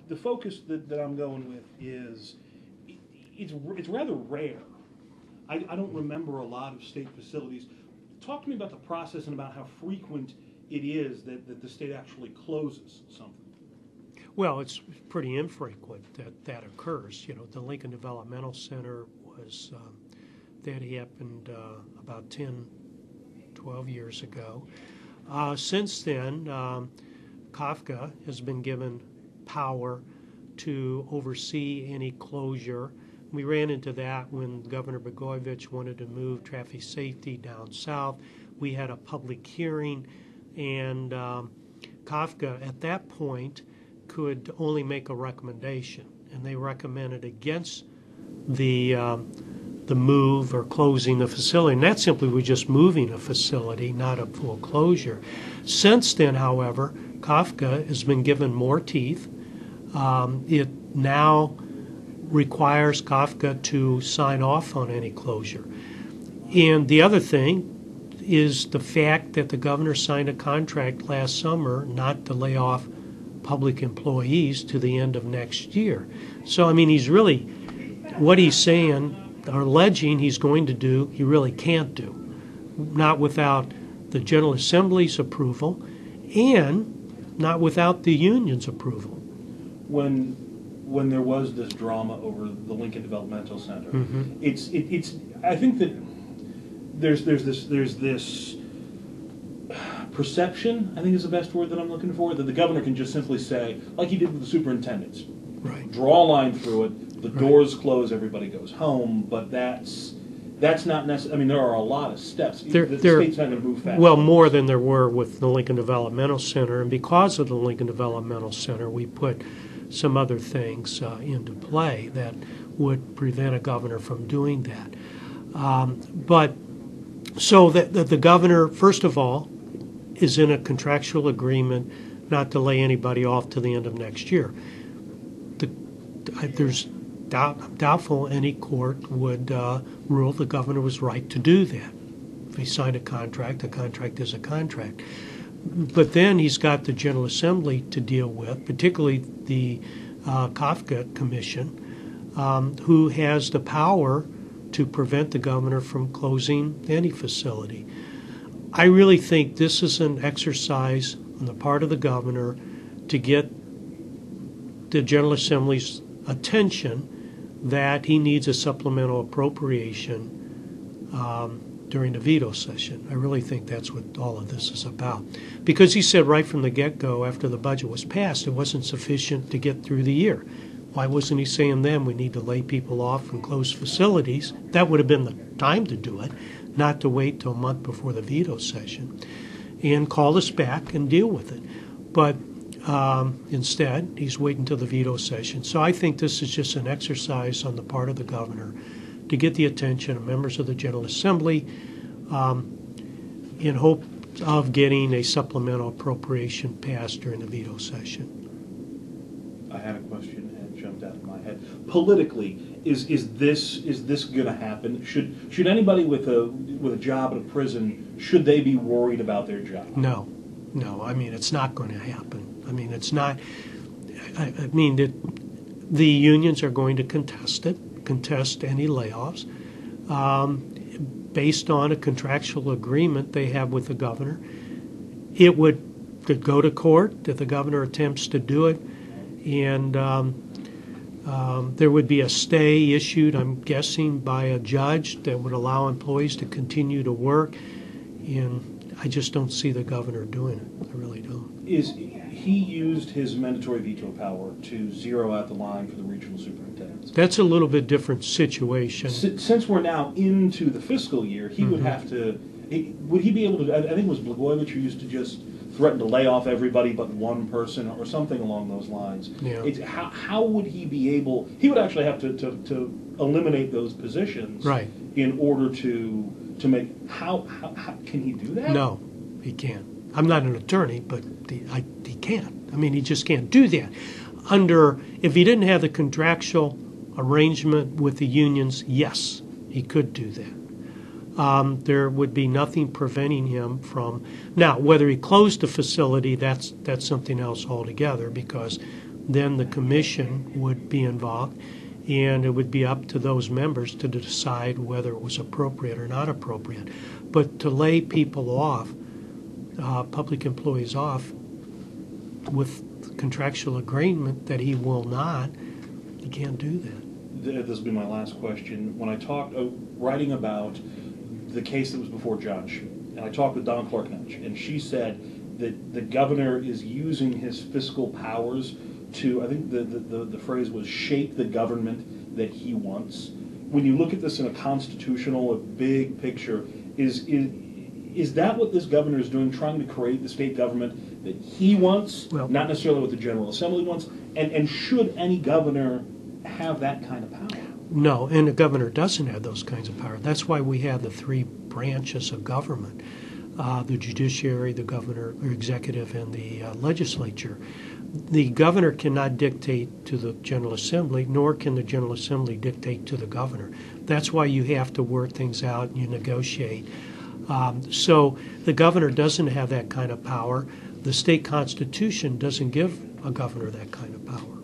the focus that I'm going with is it's rather rare. I don't remember a lot of state facilities. Talk to me about the process and about how frequent it is that the state actually closes something. Well, it's pretty infrequent that occurs. You know, the Lincoln Developmental Center was, that happened about 10, 12 years ago. Since then, Kafka has been given power to oversee any closure. We ran into that when Governor Blagojevich wanted to move traffic safety down south. We had a public hearing, and Kafka at that point could only make a recommendation, and they recommended against the move or closing the facility, and that simply was just moving a facility, not a full closure. Since then, however, Kafka has been given more teeth. It now requires Kafka to sign off on any closure. And the other thing is the fact that the governor signed a contract last summer not to lay off public employees to the end of next year. So, I mean, he's really, what he's saying or alleging he's going to do, he really can't do, not without the General Assembly's approval and not without the union's approval. When there was this drama over the Lincoln Developmental Center, it's I think that there's this perception, I think is the best word that I'm looking for, that the governor can just simply say, like he did with the superintendents, right, draw a line through it, the doors close, everybody goes home, but that's not necessary. I mean, there are a lot of steps. The state's not going to move fast. Well, more than there were with the Lincoln Developmental Center, and because of the Lincoln Developmental Center, we put some other things into play that would prevent a governor from doing that. So that the governor, first of all, is in a contractual agreement not to lay anybody off to the end of next year. There's doubtful any court would rule the governor was right to do that. If he signed a contract is a contract. But then he's got the General Assembly to deal with, particularly the Kafka Commission, who has the power to prevent the governor from closing any facility. I really think this is an exercise on the part of the governor to get the General Assembly's attention that he needs a supplemental appropriation during the veto session. I really think that's what all of this is about. Because he said right from the get-go, after the budget was passed, it wasn't sufficient to get through the year. Why wasn't he saying then we need to lay people off and close facilities? That would have been the time to do it, not to wait till a month before the veto session, and call us back and deal with it. But instead, he's waiting till the veto session. So I think this is just an exercise on the part of the governor to get the attention of members of the General Assembly in hope of getting a supplemental appropriation passed during the veto session. I had a question and it jumped out of my head. Politically, is this going to happen? Should anybody with a job at a prison, should they be worried about their job? No. I mean, it's not going to happen. I mean, it's not. I mean, the unions are going to contest any layoffs based on a contractual agreement they have with the governor. It would go to court if the governor attempts to do it, and there would be a stay issued, I'm guessing, by a judge that would allow employees to continue to work, and I just don't see the governor doing it. I really don't. He used his mandatory veto power to zero out the line for the regional superintendents. That's a little bit different situation. Since we're now into the fiscal year, he would have to. Would he be able to? I think it was Blagojevich who used to just threaten to lay off everybody but one person or something along those lines. Yeah. How would he be able? He would actually have to eliminate those positions, right, in order to make. How can he do that? No, he can't. I'm not an attorney, but he can't. I mean, he just can't do that. If he didn't have the contractual arrangement with the unions, yes, he could do that. There would be nothing preventing him from. Now, whether he closed the facility, that's something else altogether, because then the commission would be involved, and it would be up to those members to decide whether it was appropriate or not appropriate. But to lay people off, public employees off, with contractual agreement that he will not, you can't do that. This will be my last question. When I talked, writing about the case that was before Judge, and I talked with Don Clark-Netch, and she said that the governor is using his fiscal powers to, I think the phrase was, shape the government that he wants. When you look at this in a constitutional, a big picture, is that what this governor is doing, trying to create the state government that he wants, Well, not necessarily what the General Assembly wants? And should any governor have that kind of power? No, and the governor doesn't have those kinds of power. That's why we have the three branches of government, the judiciary, the governor, or executive, and the legislature. The governor cannot dictate to the General Assembly, nor can the General Assembly dictate to the governor. That's why you have to work things out and you negotiate. So the governor doesn't have that kind of power. The state constitution doesn't give a governor that kind of power.